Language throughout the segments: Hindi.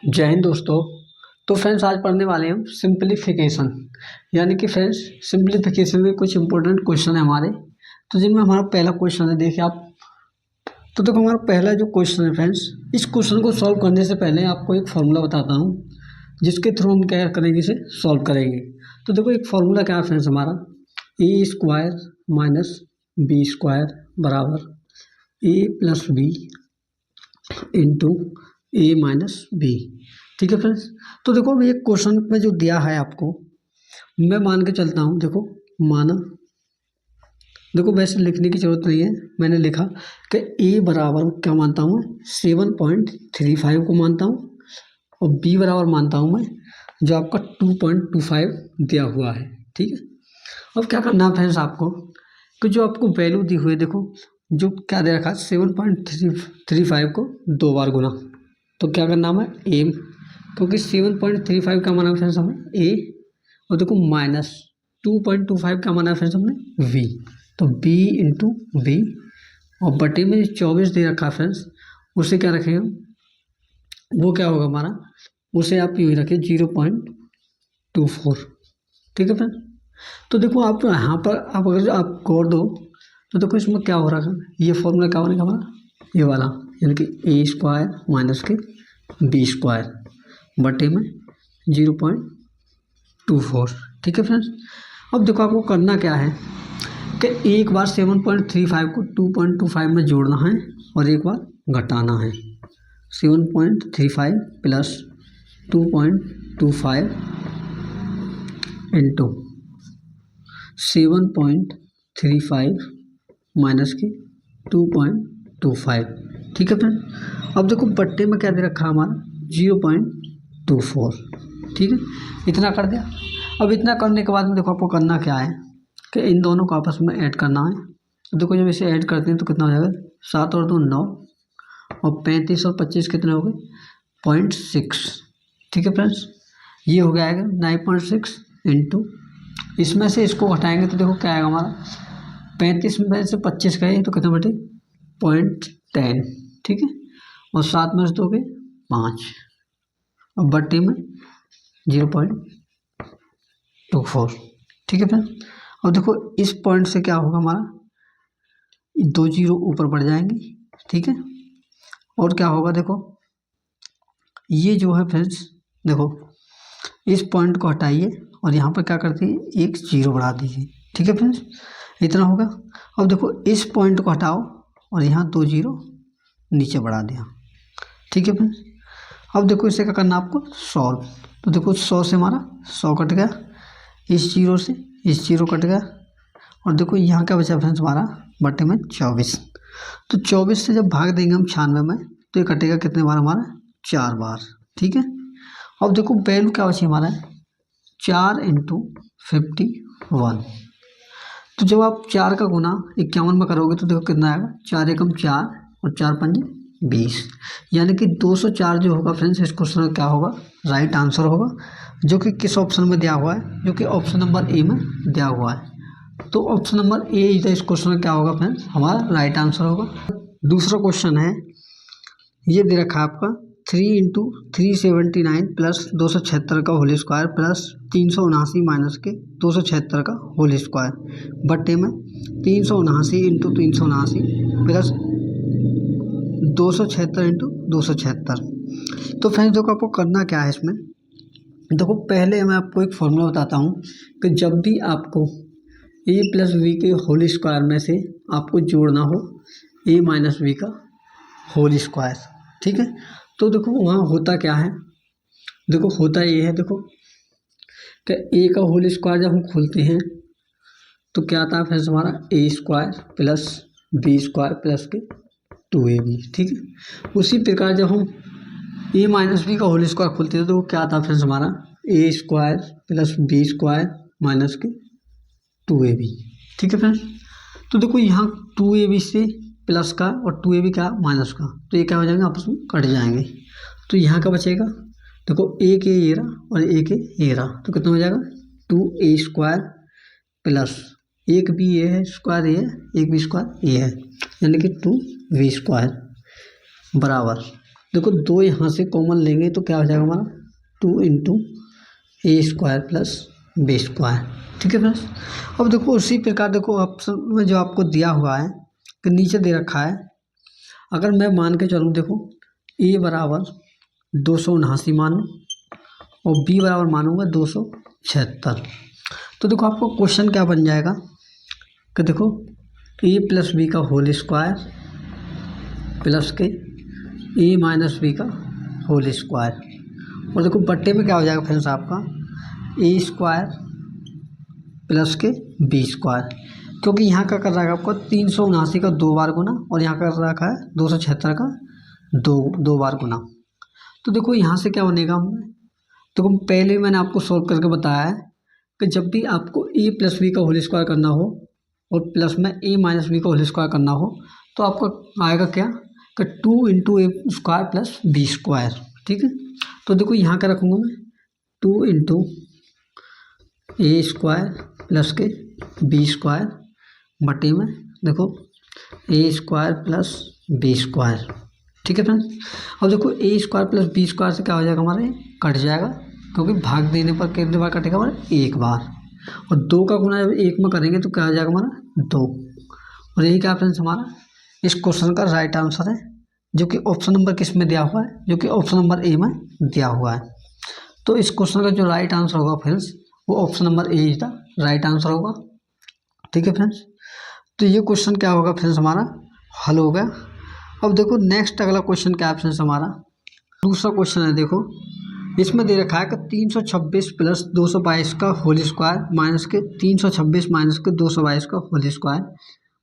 जय हिंद दोस्तों। तो फ्रेंड्स आज पढ़ने वाले हैं हम सिंप्लीफिकेशन, यानी कि फ्रेंड्स सिंप्लीफिकेशन में कुछ इंपॉर्टेंट क्वेश्चन है हमारे। तो जिनमें हमारा पहला क्वेश्चन है, देखिए आप। तो देखो हमारा पहला जो क्वेश्चन है फ्रेंड्स, इस क्वेश्चन को सॉल्व करने से पहले आपको एक फॉर्मूला बताता हूँ जिसके थ्रू हम क्या करेंगे, इसे सॉल्व करेंगे। तो देखो एक फॉर्मूला क्या है फ्रेंड्स हमारा, a square minus B square बराबर ए प्लस बी इंटू ए माइनस बी। ठीक है फ्रेंड्स। तो देखो अभी एक क्वेश्चन में जो दिया है आपको, मैं मान के चलता हूँ। देखो माना, देखो वैसे लिखने की जरूरत नहीं है, मैंने लिखा कि ए बराबर क्या मानता हूँ मैं, 7.35 को मानता हूँ, और बी बराबर मानता हूँ मैं जो आपका 2.25 दिया हुआ है। ठीक है। अब क्या करना है फ्रेंड्स आपको, कि जो आपको वैल्यू दी हुई है, देखो जो क्या दे रखा है 7.35 को 2 बार गुना, तो क्या करना है ए, क्योंकि 7.35 का माना है फ्रेंड्स हमें ए, और देखो माइनस 2.25 का माना है फ्रेंड्स हमने वी, तो बी इंटू बी, और बटे में 24 दे रखा है फ्रेंड्स, उसे क्या रखेंगे, वो क्या होगा हमारा, उसे आप यूँ ही रखें 0.24। ठीक है फ्रेंड्स। तो देखो आप यहाँ पर आप अगर आप गौर दो तो देखो इसमें क्या हो रहा है, ये फॉर्मूला क्या बनेगा हमारा, ये वाला, यानी कि ए स्क्वायर माइनस के बी स्क्वायर बटे में 0.24। ठीक है फ्रेंड्स। अब देखो आपको करना क्या है कि एक बार 7.35 को 2.25 में जोड़ना है और एक बार घटाना है। 7.35 प्लस 2.25 इंटू 7.35 माइनस के 2.25। ठीक है फ्रेंड। अब देखो बट्टे में क्या दे रखा है हमारा 0.24। ठीक है, इतना कर दिया। अब इतना करने के बाद में देखो आपको करना क्या है कि इन दोनों को आपस में ऐड करना है। तो देखो जब इसे ऐड करते हैं तो कितना हो जाएगा, 7 और 2 9, और 35 और 25 कितने हो गए 0.6। ठीक है फ्रेंड्स, ये हो गया 9.6 इंटू, इसमें से इसको घटाएंगे तो देखो क्या आएगा हमारा, 35 में से 25 गए तो कितना बटे 0.10। ठीक है, और 7 में से 2 गए 5, और बट्टे में 0.24। ठीक है फ्रेंड। अब देखो इस पॉइंट से क्या होगा हमारा, 2 जीरो ऊपर बढ़ जाएंगे। ठीक है, और क्या होगा, देखो ये जो है फ्रेंड्स, देखो इस पॉइंट को हटाइए और यहाँ पर क्या करते हैं, एक जीरो बढ़ा दीजिए। ठीक है फ्रेंड्स, इतना होगा। अब देखो इस पॉइंट को हटाओ और यहाँ 2 जीरो नीचे बढ़ा दिया। ठीक है फ्रेंड्स। अब देखो इसे क्या करना आपको, सॉल्व। तो देखो 100 से हमारा 100 कट गया, इस जीरो से इस जीरो कट गया, और देखो यहाँ क्या बचा फ्रेंड्स हमारा बटे में 24। तो 24 से जब भाग देंगे हम 96 में तो ये कटेगा कितने बार हमारा, 4 बार। ठीक है। अब देखो वैल्यू क्या बची हमारा, 4 इंटू 51। तो जब आप 4 का गुना 51 में करोगे तो देखो कितना आएगा, 4 एकम 4 और 4 पंजे 20, यानी कि 204 जो होगा फ्रेंड्स इस क्वेश्चन में क्या होगा, राइट आंसर होगा, जो कि किस ऑप्शन में दिया हुआ है, जो कि ऑप्शन नंबर ए में दिया हुआ है। तो ऑप्शन नंबर ए इस क्वेश्चन में क्या होगा फ्रेंड्स, हमारा राइट आंसर होगा। दूसरा क्वेश्चन है, ये दे रखा है आपका 3 इंटू 379 प्लस 276 का होल स्क्वायर प्लस 379 माइनस के 276 का होल स्क्वायर बटे में 379 इंटू 379 प्लस 276 इंटू 276। तो फ्रेंड्स देखो आपको करना क्या है इसमें, देखो पहले मैं आपको एक फॉर्मूला बताता हूँ कि जब भी आपको ए प्लस बी के होल स्क्वायर में से आपको जोड़ना हो ए माइनस बी का होल स्क्वायर। ठीक है, तो देखो वहाँ होता क्या है, देखो होता ये है, देखो कि ए का होल स्क्वायर जब हम खोलते हैं तो क्या आता है फ्रेंड्स हमारा a square plus b square plus के 2ab। ठीक है, उसी प्रकार जब हम ए माइनस बी का होल स्क्वायर खोलते हैं तो क्या आता है फ्रेंड्स हमारा a square plus b square minus के 2ab। ठीक है फ्रेंड्स। तो देखो यहाँ 2ab से प्लस का और 2ab का माइनस का, तो ये क्या हो जाएंगे, आपस में कट जाएंगे। तो यहाँ का बचेगा, देखो ए के ये रहा और ए के ये रहा, तो कितना हो जाएगा 2a स्क्वायर प्लस एक भी ये है स्क्वायर, ये है एक भी स्क्वायर ये है, यानी कि 2v स्क्वायर बराबर, देखो 2 यहाँ से कॉमन लेंगे तो क्या हो जाएगा हमारा 2 इंटू ए स्क्वायर प्लस बी स्क्वायर। ठीक है फ्रेंड्स। अब देखो उसी प्रकार देखो ऑप्शन में जो आपको दिया हुआ है कि नीचे दे रखा है, अगर मैं मान के चलूँ देखो ए बराबर 279 मानूँ और बी बराबर मानूंगा 276, तो देखो आपको क्वेश्चन क्या बन जाएगा कि देखो ए प्लस बी का होल स्क्वायर प्लस के ए माइनस बी का होल स्क्वायर, और देखो बट्टे में क्या हो जाएगा फ्रेंड्स आपका ए स्क्वायर प्लस के बी स्क्वायर, क्योंकि यहाँ का कर रखा है आपको 379 का 2 बार गुना और यहाँ कर रखा है 276 का दो बार गुना। तो देखो यहाँ से क्या बनेगा हमें, तो पहले ही मैंने आपको सॉल्व करके बताया है कि जब भी आपको ए प्लस बी का होल स्क्वायर करना हो और प्लस में ए माइनस बी का होल स्क्वायर करना हो तो आपका आएगा क्या कि 2 इंटू ए स्क्वायर प्लस बी स्क्वायर। ठीक है, तो देखो यहाँ क्या रखूँगा मैं 2 इंटू ए स्क्वायर प्लस के बी स्क्वायर बटे में देखो a square plus b square. ठीक है फ्रेंड्स। अब देखो a square plus b square से क्या हो जाएगा हमारे कट जाएगा, क्योंकि भाग देने पर कितने बार कटेगा हमारे एक बार, और 2 का गुना जब 1 में करेंगे तो क्या हो जाएगा हमारा 2, और यही क्या फ्रेंड्स हमारा इस क्वेश्चन का राइट आंसर है, जो कि ऑप्शन नंबर किस में दिया हुआ है, जो कि ऑप्शन नंबर ए में दिया हुआ है। तो इस क्वेश्चन का जो राइट आंसर होगा फ्रेंड्स वो option number A is the right answer होगा। ठीक है फ्रेंड्स, तो ये क्वेश्चन क्या होगा फ्रेंड्स हमारा हल हो गया। अब देखो नेक्स्ट अगला क्वेश्चन क्या है फ्रेंड्स हमारा दूसरा क्वेश्चन है। देखो इसमें दे रखा है कि 326 प्लस 222 का होल स्क्वायर माइनस के 326 माइनस के 222 का होल स्क्वायर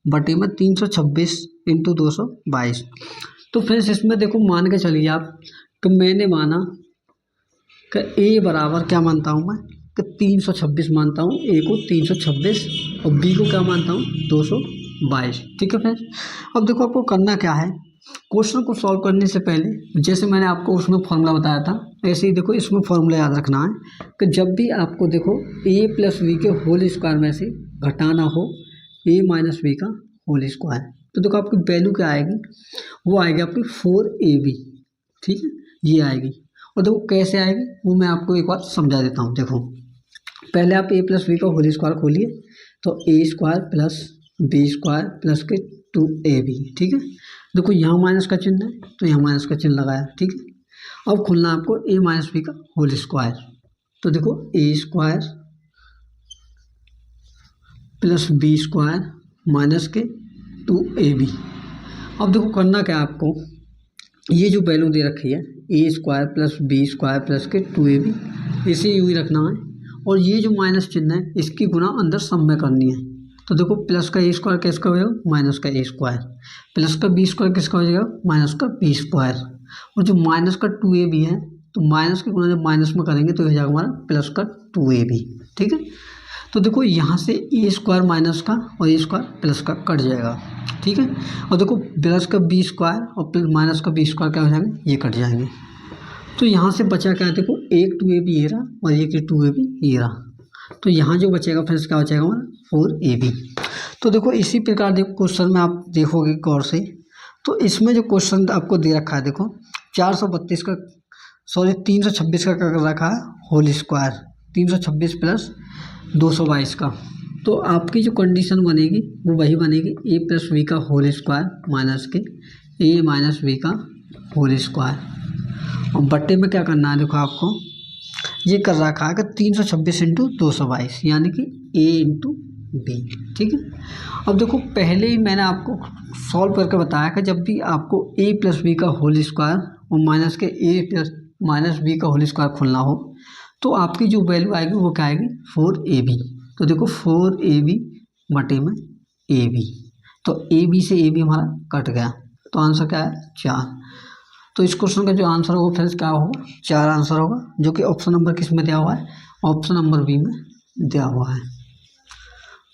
बटे में 326 इंटू 222। तो फ्रेंड्स इसमें देखो मान के चलिए आप कि मैंने माना कि ए बराबर क्या मानता हूँ मैं कि 326 मानता हूँ, ए को 326 और बी को क्या मानता हूँ 222। ठीक है फ्रेंड्स। अब देखो आपको करना क्या है, क्वेश्चन को सॉल्व करने से पहले जैसे मैंने आपको उसमें फॉर्मूला बताया था ऐसे ही देखो इसमें फॉर्मूला याद रखना है कि जब भी आपको देखो ए प्लस बी के होल स्क्वायर में से घटाना हो ए माइनस बी का होल स्क्वायर, तो देखो आपकी वैल्यू क्या आएगी, वो आएगी आपकी 4ab। ठीक है, ये आएगी। और देखो कैसे आएगी वो मैं आपको एक बार समझा देता हूँ। देखो पहले आप ए प्लस बी का होल स्क्वायर खोलिए तो a square plus b square plus के 2ab। ठीक है, देखो यहाँ माइनस का चिन्ह है तो यहाँ माइनस का चिन्ह लगाया। ठीक है, अब खोलना आपको ए माइनस बी का होल स्क्वायर, तो देखो a square plus b square minus के 2ab। अब देखो करना क्या है आपको, ये जो वैल्यू दे रखी है a square plus b square plus के 2ab इसे यूँ ही रखना है, और ये जो माइनस चिन्ह है इसकी गुना अंदर सम में करनी है। तो देखो प्लस का ए स्क्वायर किसका हो जाएगा माइनस का ए स्क्वायर, प्लस का बी स्क्वायर किसका हो जाएगा माइनस का बी स्क्वायर, और जो माइनस का 2ab है तो माइनस के गुना जब माइनस में करेंगे तो हो जाएगा हमारा प्लस का 2ab। ठीक है, तो देखो यहाँ से ए स्क्वायर माइनस का और ए स्क्वायर प्लस का कट जाएगा। ठीक है, और देखो प्लस का बी स्क्वायर और प्लस माइनस का बी स्क्वायर क्या हो जाएंगे ये कट जाएंगे। तो यहाँ से बचा क्या है देखो एक 2ab ये रहा और एक 2ab ये रहा, तो यहाँ जो बचेगा फ्रेंड्स क्या बचेगा हमारा 4ab। तो देखो इसी प्रकार देखो क्वेश्चन में आप देखोगे गौर से, तो इसमें जो क्वेश्चन आपको दे रखा है देखो 326 का कर रखा है होल स्क्वायर 326 प्लस 222 का, तो आपकी जो कंडीशन बनेगी वो वही बनेगी ए प्लस बी का होल स्क्वायर माइनस के ए माइनस बी का होल स्क्वायर, और बट्टे में क्या करना है देखो आपको ये कर रखा है कि 326 इंटू 222 यानी कि ए इंटू बी। ठीक है, अब देखो पहले ही मैंने आपको सॉल्व करके बताया कि जब भी आपको ए प्लस बी का होल स्क्वायर और माइनस के ए प्लस माइनस बी का होल स्क्वायर खोलना हो तो आपकी जो वैल्यू आएगी वो क्या आएगी 4ab। तो देखो 4ab बटे में ab, तो ab से ab हमारा कट गया, तो आंसर क्या है 4। तो इस क्वेश्चन का जो आंसर होगा फ्रेंड्स क्या होगा 4 आंसर होगा, जो कि ऑप्शन नंबर किस में दिया हुआ है ऑप्शन नंबर बी में दिया हुआ है।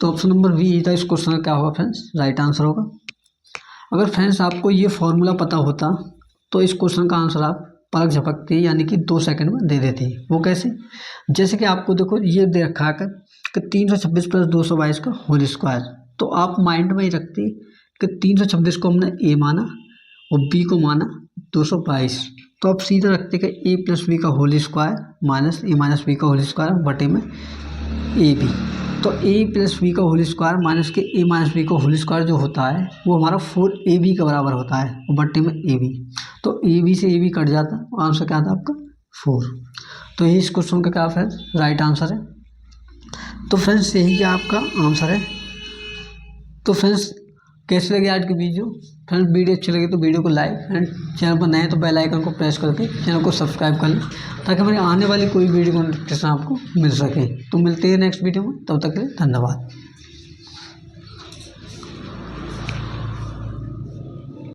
तो ऑप्शन नंबर बी था इस क्वेश्चन का क्या होगा फ्रेंड्स राइट आंसर होगा। अगर फ्रेंड्स आपको ये फॉर्मूला पता होता तो इस क्वेश्चन का आंसर आप पलक झपकते यानी कि 2 सेकंड में दे देते। वो कैसे, जैसे कि आपको देखो ये दे रखा है कि 326 प्लस 222 का होल स्क्वायर, तो आप माइंड में ही रखते कि 326 को हमने ए माना और बी को माना 222। तो आप सीधा रखते हैं ए प्लस बी का होल स्क्वायर माइनस ए माइनस बी का होल स्क्वायर बटे में ए बी। तो ए प्लस बी का होल स्क्वायर माइनस के ए माइनस बी का होल स्क्वायर जो होता है वो हमारा 4ab के बराबर होता है और बट्टे में ए बी। तो ए बी से ए बी कट जाता है और आंसर क्या आता है आपका 4। तो यही इस क्वेश्चन का क्या फ्रेंड्स राइट आंसर है। तो फ्रेंड्स यही क्या आपका आंसर है। तो फ्रेंड्स कैसे लगे आज की वीडियो। फ्रेंड्स वीडियो अच्छी लगी तो वीडियो को लाइक एंड चैनल पर नए हैं तो बेल आइकन को प्रेस करके चैनल को सब्सक्राइब कर लें ताकि हमारी आने वाली कोई वीडियो को नोटिफिकेशन आपको मिल सके। तो मिलते हैं नेक्स्ट वीडियो में, तब तक के लिए धन्यवाद।